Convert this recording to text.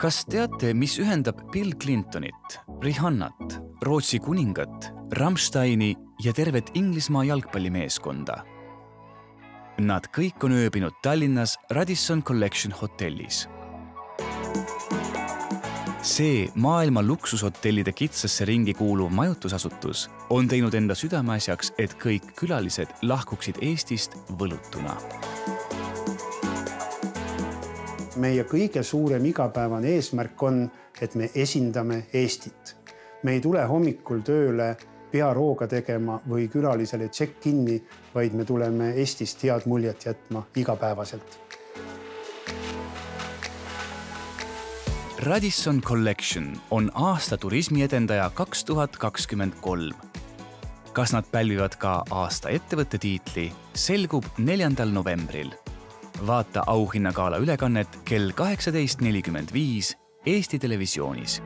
Kas teate, mis ühendab Bill Clintonit, Rihannat, Rootsi kuningat, Rammsteini ja tervet Inglismaa jalgpallimeeskonda? Nad kõik on ööbinud Tallinnas Radisson Collection hotellis. See maailma luksushotellide kitsasse ringi kuuluv majutusasutus on teinud enda südameasjaks, et kõik külalised lahkuksid Eestist võlutuna. Meie kõige suurem igapäevane eesmärk on, et me esindame Eestit. Me ei tule hommikul tööle pearooga tegema või külalisele check-inni, vaid me tuleme Eestist head muljet jätma igapäevaselt. Radisson Collection on aasta turismiedendaja 2023. Kas nad pälvivad ka aasta ettevõtte tiitli, selgub 4. novembril. Vaata auhinnagaala ülekannet kell 18.45 Eesti Televisioonis.